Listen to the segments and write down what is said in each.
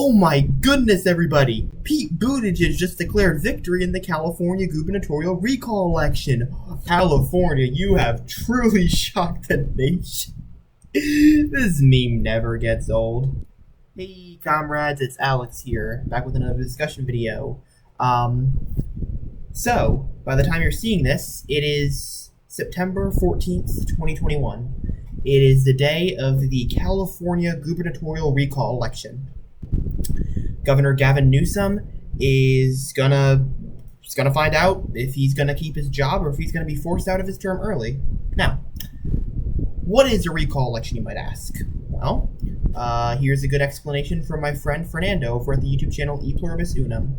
Oh my goodness, everybody! Pete Buttigieg just declared victory in the California gubernatorial recall election. California, you have truly shocked the nation. This meme never gets old. Hey comrades, it's Alex here, back with another discussion video. So, by the time you're seeing this, it is September 14th, 2021. It is the day of the California gubernatorial recall election. Governor Gavin Newsom is gonna find out if he's gonna keep his job or if he's gonna be forced out of his term early. Now, what is a recall election, you might ask? Well, here's a good explanation from my friend Fernando over at the YouTube channel E Pluribus Unum.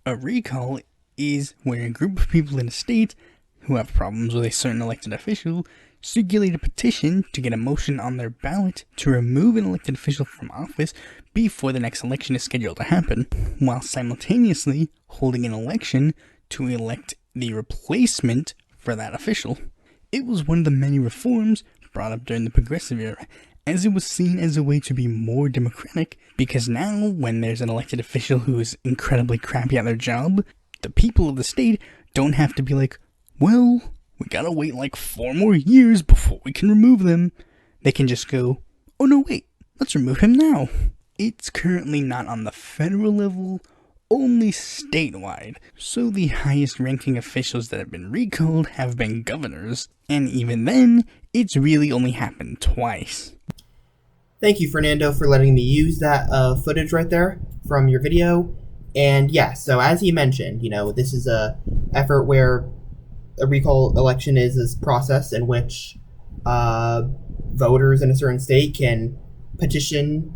A recall is when a group of people in a state who have problems with a certain elected official circulate a petition to get a motion on their ballot to remove an elected official from office before the next election is scheduled to happen, while simultaneously holding an election to elect the replacement for that official. It was one of the many reforms brought up during the Progressive era, as it was seen as a way to be more democratic, because now, when there's an elected official who is incredibly crappy at their job, the people of the state don't have to be like, well, we gotta wait like 4 more years before we can remove them. They can just go, oh no wait, let's remove him now. It's currently not on the federal level, only statewide, so the highest ranking officials that have been recalled have been governors, and even then, it's really only happened twice. Thank you, Fernando, for letting me use that footage right there from your video. And yeah, so as he mentioned, this is a effort where a recall election is this process in which voters in a certain state can petition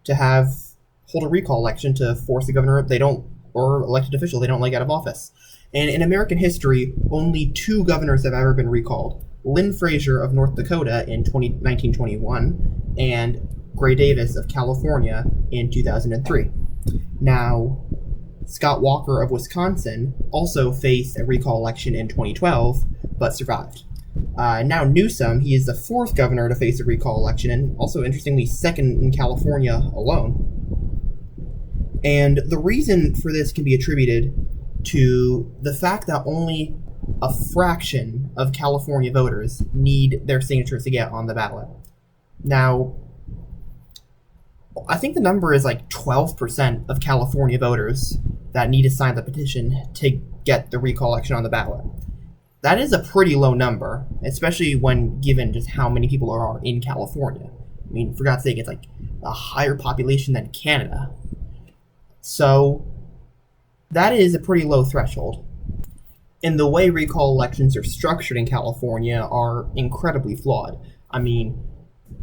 to hold a recall election to force the governor or elected official they don't like out of office. And in American history, only 2 governors have ever been recalled. Lynn Frazier of North Dakota in 1921 and Gray Davis of California in 2003. Now, Scott Walker of Wisconsin also faced a recall election in 2012, but survived. Now Newsom, he is the 4th governor to face a recall election, and also, interestingly, 2nd in California alone. And the reason for this can be attributed to the fact that only a fraction of California voters need their signatures to get on the ballot. Now, I think the number is like 12% of California voters that need to sign the petition to get the recall election on the ballot. That is a pretty low number, especially when given just how many people are in California. I mean, for God's sake, it's like a higher population than Canada. So that is a pretty low threshold. And the way recall elections are structured in California are incredibly flawed. I mean,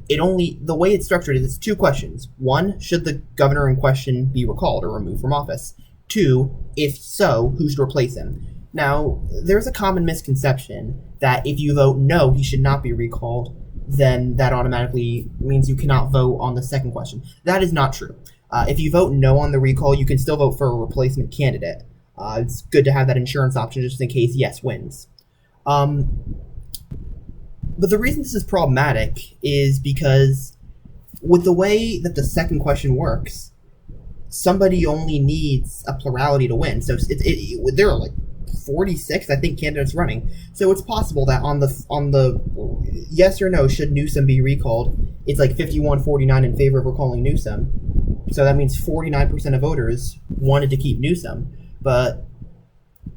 the way it's structured is 2 questions. 1, should the governor in question be recalled or removed from office? 2, if so, who should replace him? Now, there's a common misconception that if you vote no, he should not be recalled, then that automatically means you cannot vote on the second question. That is not true. If you vote no on the recall, you can still vote for a replacement candidate. It's good to have that insurance option just in case yes wins. But the reason this is problematic is because with the way that the second question works, somebody only needs a plurality to win. So there are like 46, I think, candidates running. So it's possible that on the yes or no, should Newsom be recalled, it's like 51-49 in favor of recalling Newsom. So that means 49% of voters wanted to keep Newsom, but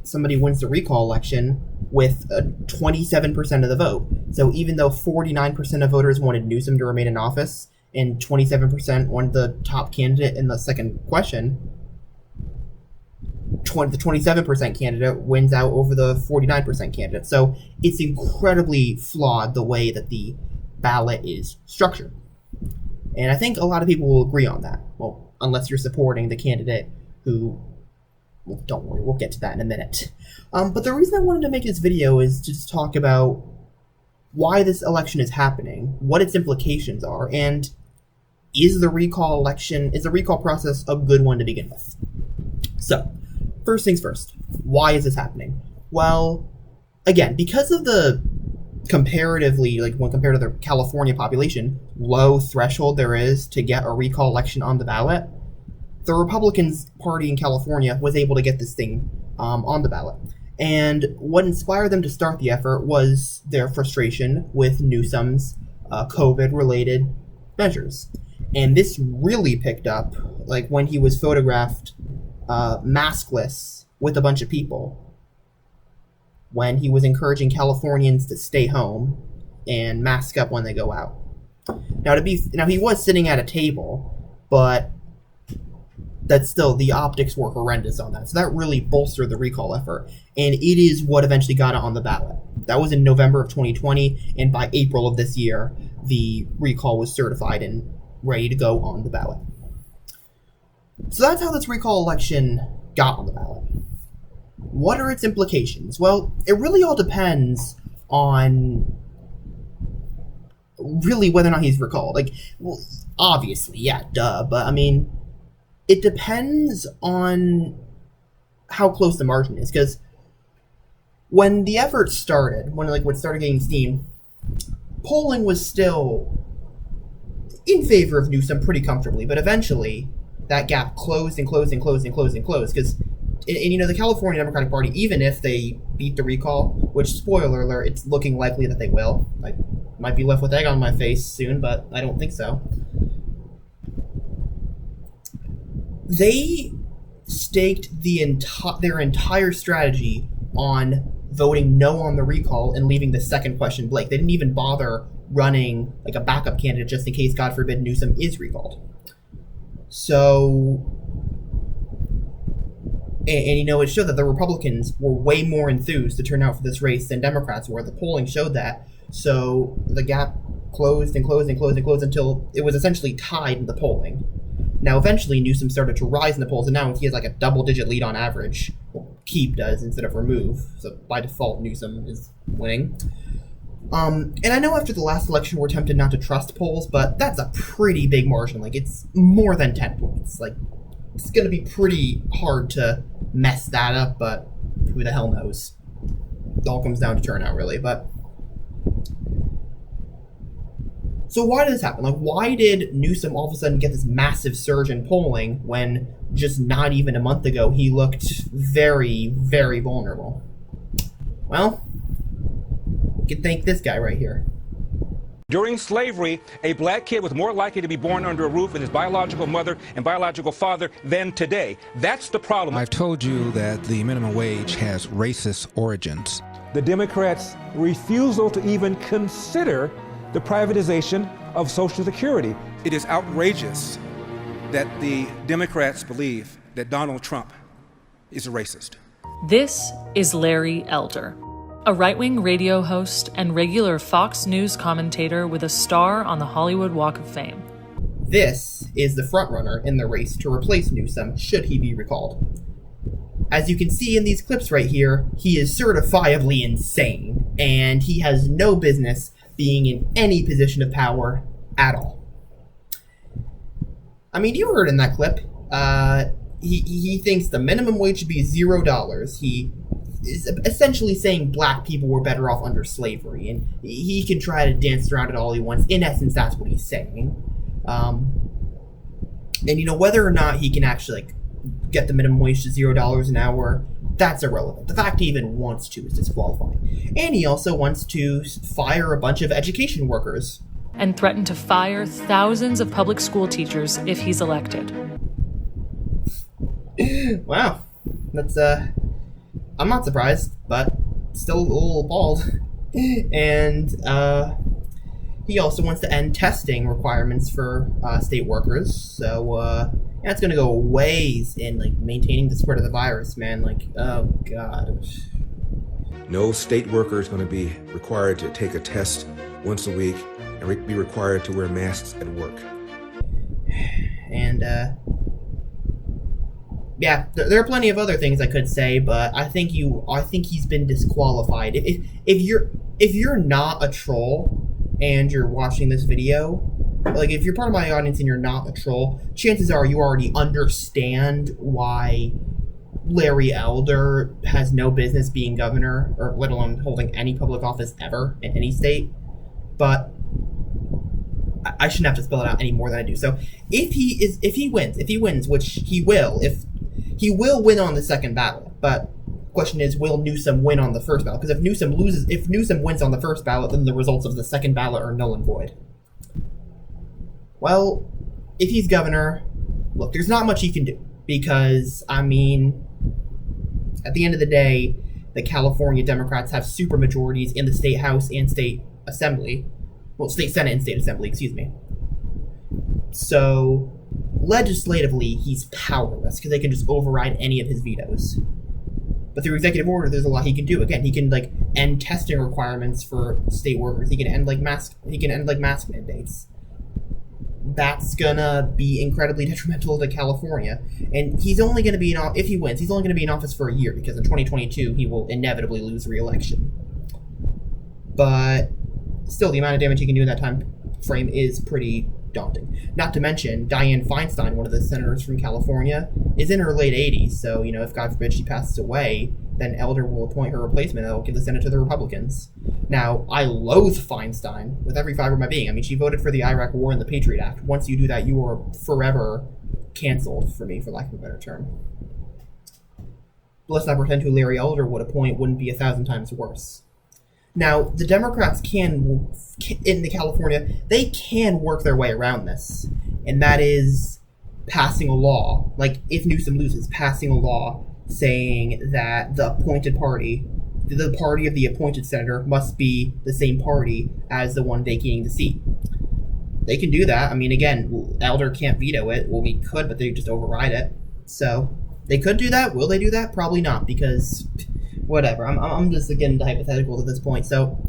somebody wins the recall election with 27% of the vote. So even though 49% of voters wanted Newsom to remain in office and 27% wanted the top candidate in the second question, the 27% candidate wins out over the 49% candidate. So it's incredibly flawed the way that the ballot is structured. And I think a lot of people will agree on that. Well, unless you're supporting the candidate who... Well, don't worry, we'll get to that in a minute. But the reason I wanted to make this video is to just talk about why this election is happening, what its implications are, and is the recall process a good one to begin with? So, first things first, why is this happening? Well, again, because of the comparatively, like when compared to the California population, low threshold there is to get a recall election on the ballot, the Republicans Party in California was able to get this thing on the ballot. And what inspired them to start the effort was their frustration with Newsom's COVID-related measures. And this really picked up, like, when he was photographed maskless with a bunch of people, when he was encouraging Californians to stay home and mask up when they go out. Now, he was sitting at a table, but that still, the optics were horrendous on that. So that really bolstered the recall effort, and it is what eventually got it on the ballot. That was in November of 2020, and by April of this year, the recall was certified and ready to go on the ballot. So that's how this recall election got on the ballot. What are its implications? Well, it really all depends on really whether or not he's recalled. Like, well, obviously, yeah, duh, but I mean, it depends on how close the margin is, because when the effort started, when it started getting steam, polling was still in favor of Newsom pretty comfortably, but eventually that gap closed and closed and closed and closed and closed, because the California Democratic Party, even if they beat the recall, which, spoiler alert, it's looking likely that they will. I might be left with egg on my face soon, but I don't think so. They staked their entire strategy on voting no on the recall and leaving the second question blank. They didn't even bother running like a backup candidate just in case, God forbid, Newsom is recalled. So, and it showed that the Republicans were way more enthused to turn out for this race than Democrats were. The polling showed that. So the gap closed and closed and closed and closed until it was essentially tied in the polling. Now, eventually, Newsom started to rise in the polls, and now he has like a double-digit lead on average. Well, keep does instead of remove. So by default, Newsom is winning. And I know after the last election, we're tempted not to trust polls, but that's a pretty big margin. Like, it's more than 10 points. Like, it's going to be pretty hard to mess that up, but who the hell knows? It all comes down to turnout, really. But so why did this happen? Like, why did Newsom all of a sudden get this massive surge in polling when just not even a month ago he looked very, very vulnerable? Well, you can thank this guy right here. During slavery, a black kid was more likely to be born under a roof with his biological mother and biological father than today. That's the problem. I've told you that the minimum wage has racist origins. The Democrats' refusal to even consider the privatization of Social Security. It is outrageous that the Democrats believe that Donald Trump is a racist. This is Larry Elder, a right-wing radio host and regular Fox News commentator with a star on the Hollywood Walk of Fame. This is the frontrunner in the race to replace Newsom should he be recalled. As you can see in these clips right here, he is certifiably insane, and he has no business being in any position of power at all. I mean, you heard in that clip, he thinks the minimum wage should be $0. He is essentially saying black people were better off under slavery, and he can try to dance around it all he wants. In essence, that's what he's saying. And whether or not he can actually get the minimum wage to $0 an hour, that's irrelevant. The fact he even wants to is disqualifying. And he also wants to fire a bunch of education workers. And threaten to fire thousands of public school teachers if he's elected. Wow. That's, I'm not surprised, but still a little bald. And, he also wants to end testing requirements for state workers. So, that's going to go ways in maintaining the spread of the virus, man. Oh god. No state worker is going to be required to take a test once a week and be required to wear masks at work. And yeah, there are plenty of other things I could say, but I think he's been disqualified. If you're not a troll and you're watching this video, if you're part of my audience and you're not a troll, chances are you already understand why Larry Elder has no business being governor, or let alone holding any public office ever in any state. But I shouldn't have to spell it out any more than I do. So if he wins, which he will, if he will win on the second ballot, but the question is, will Newsom win on the first ballot? Because if Newsom wins on the first ballot, then the results of the second ballot are null and void. Well, if he's governor, look, there's not much he can do, because, I mean, at the end of the day, the California Democrats have supermajorities in the state house and state assembly. Well, state senate and state assembly, excuse me. So, legislatively, he's powerless, because they can just override any of his vetoes. But through executive order, there's a lot he can do. Again, he can, like, end testing requirements for state workers. He can end, like, mask mandates. That's gonna be incredibly detrimental to California. And he's only gonna be if he wins, he's only gonna be in office for a year, because in 2022, he will inevitably lose re-election. But still, the amount of damage he can do in that time frame is pretty daunting. Not to mention, Dianne Feinstein, one of the senators from California, is in her late 80s, so, you know, if God forbid she passes away, then Elder will appoint her replacement and will give the Senate to the Republicans. Now, I loathe Feinstein with every fiber of my being. I mean, she voted for the Iraq War and the Patriot Act. Once you do that, you are forever canceled for me, for lack of a better term. But let's not pretend who Larry Elder would appoint wouldn't be 1,000 times worse. Now, the Democrats in the California, they can work their way around this. And that is passing a law, like if Newsom loses, passing a law saying that the appointed party, the party of the appointed senator, must be the same party as the one vacating the seat. They can do that. I mean, again, Elder can't veto it. Well, we could, but they just override it. So, they could do that. Will they do that? Probably not, because whatever. I'm just getting into hypotheticals at this point. So,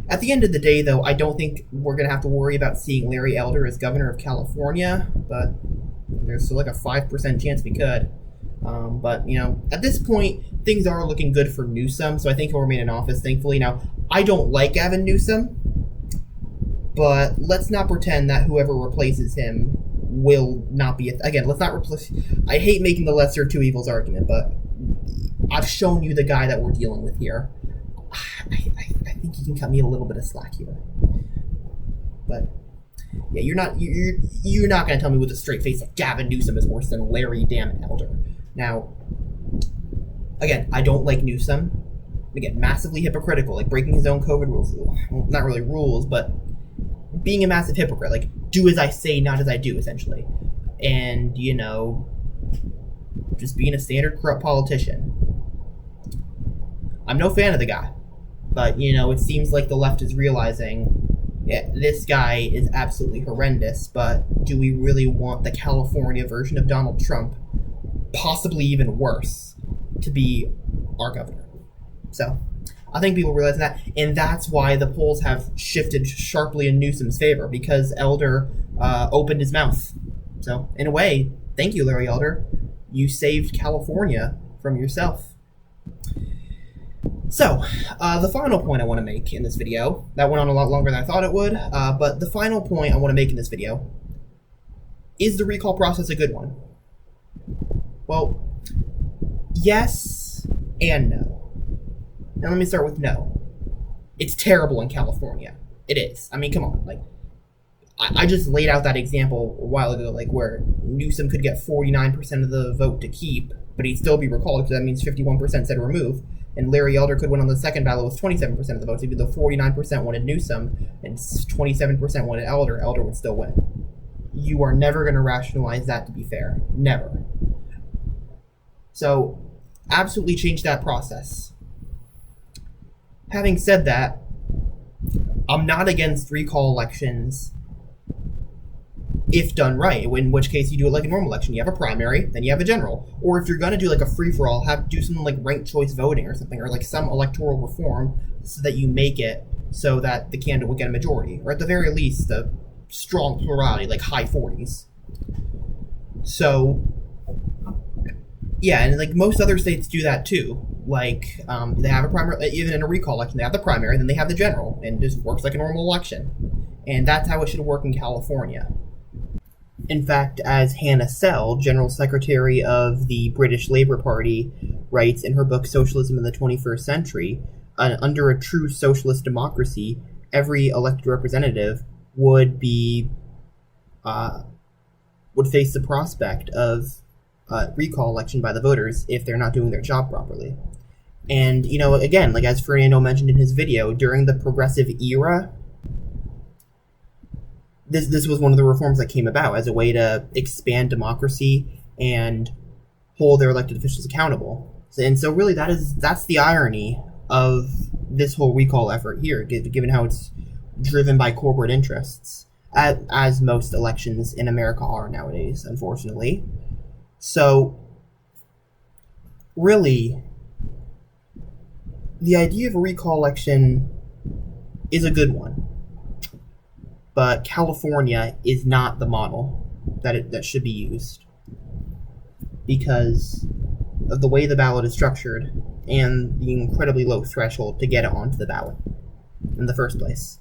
at the end of the day, though, I don't think we're going to have to worry about seeing Larry Elder as governor of California, but there's still like a 5% chance we could. But, you know, at this point, things are looking good for Newsom, so I think he'll remain in office, thankfully. Now, I don't like Gavin Newsom, but let's not pretend that whoever replaces him will not be... Again, let's not replace... I hate making the lesser of two evils argument, but I've shown you the guy that we're dealing with here. I think he can cut me a little bit of slack here. But... yeah, you're not going to tell me with a straight face that Gavin Newsom is worse than Larry damn Elder. Now, again, I don't like Newsom. Again, massively hypocritical, like breaking his own COVID rules. Well, not really rules, but being a massive hypocrite. Like, do as I say, not as I do, essentially. And, you know, just being a standard corrupt politician. I'm no fan of the guy. But, you know, it seems like the left is realizing... yeah, this guy is absolutely horrendous, but do we really want the California version of Donald Trump, possibly even worse, to be our governor? So, I think people realize that, and that's why the polls have shifted sharply in Newsom's favor, because Elder opened his mouth. So, in a way, thank you, Larry Elder. You saved California from yourself. So, the final point I want to make in this video, that went on a lot longer than I thought it would, but the final point I want to make in this video, is the recall process a good one? Well, yes and no. Now let me start with no. It's terrible in California. It is. I mean, come on. Like, I just laid out that example a while ago, like where Newsom could get 49% of the vote to keep, but he'd still be recalled, because that means 51% said remove. And Larry Elder could win on the second ballot with 27% of the votes, even though 49% wanted Newsom and 27% wanted Elder. Elder would still win. You are never going to rationalize that to be fair. Never. So, absolutely change that process. Having said that, I'm not against recall elections if done right, in which case you do it like a normal election. You have a primary, then you have a general. Or if you're going to do like a free-for-all, do something like ranked choice voting or something, or like some electoral reform so that you make it so that the candidate will get a majority. Or at the very least, a strong plurality, like high 40s. So, yeah, and like most other states do that too. Like, they have a primary, even in a recall election, they have the primary, then they have the general, and it just works like a normal election. And that's how it should work in California. In fact, as Hannah Sell, General Secretary of the British Labour Party, writes in her book Socialism in the 21st Century, under a true socialist democracy, every elected representative would be would face the prospect of recall election by the voters if they're not doing their job properly. And, you know, again, like as Fernando mentioned in his video, during the progressive era, this was one of the reforms that came about as a way to expand democracy and hold their elected officials accountable. And so really that's the irony of this whole recall effort here, given how it's driven by corporate interests, as most elections in America are nowadays, unfortunately. So really, the idea of a recall election is a good one, but California is not the model that should be used because of the way the ballot is structured and the incredibly low threshold to get it onto the ballot in the first place.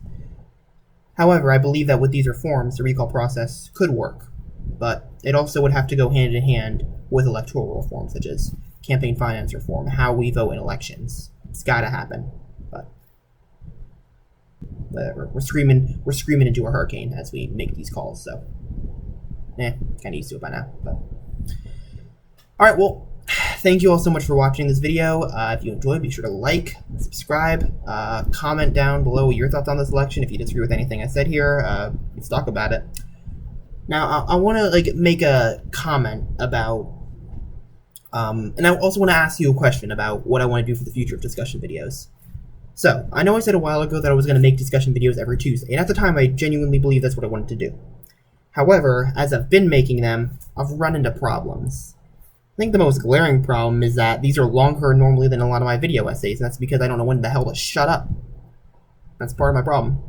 However, I believe that with these reforms, the recall process could work, but it also would have to go hand in hand with electoral reform, such as campaign finance reform, how we vote in elections. It's got to happen, but whatever. We're screaming into a hurricane as we make these calls, so kind of used to it by now. But all right, well, thank you all so much for watching this video. If you enjoyed, be sure to like, subscribe, comment down below your thoughts on this election. If you disagree with anything I said here, let's talk about it. Now, I want to make a comment about, and I also want to ask you a question about what I want to do for the future of discussion videos. So, I know I said a while ago that I was going to make discussion videos every Tuesday, and at the time I genuinely believed that's what I wanted to do. However, as I've been making them, I've run into problems. I think the most glaring problem is that these are longer normally than a lot of my video essays, and that's because I don't know when the hell to shut up. That's part of my problem.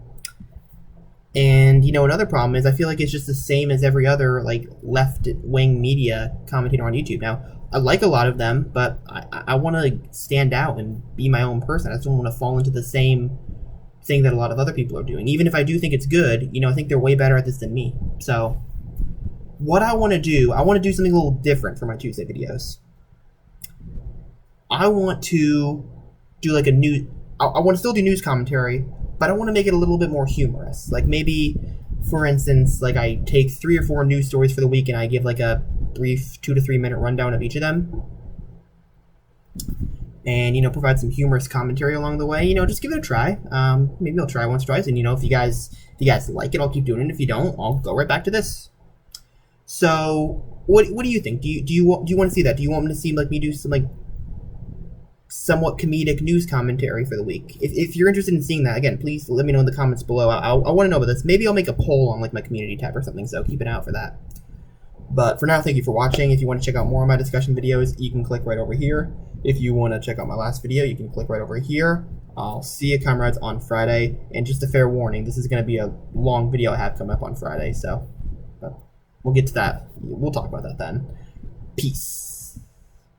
And, you know, another problem is I feel like it's just the same as every other, like, left-wing media commentator on YouTube. Now, I like a lot of them, but I want to stand out and be my own person. I just don't want to fall into the same thing that a lot of other people are doing. Even if I do think it's good, you know, I think they're way better at this than me. So what I want to do something a little different for my Tuesday videos. I want to do like I want to still do news commentary, but I want to make it a little bit more humorous. Like maybe, for instance, like I take 3 or 4 news stories for the week and I give like a brief 2 to 3 minute rundown of each of them. And, you know, provide some humorous commentary along the way. You know, just give it a try. Maybe I'll try once or twice, and, you know, if you guys like it, I'll keep doing it. If you don't, I'll go right back to this. So, what do you think? Do you want to see that? Do you want me to see me do some like somewhat comedic news commentary for the week? If you're interested in seeing that, again, please let me know in the comments below. I want to know about this. Maybe I'll make a poll on like my community tab or something. So keep an eye out for that. But for now, thank you for watching. If you want to check out more of my discussion videos, you can click right over here. If you want to check out my last video, you can click right over here. I'll see you, comrades, on Friday. And just a fair warning, this is going to be a long video I have coming up on Friday. So we'll get to that. We'll talk about that then. Peace.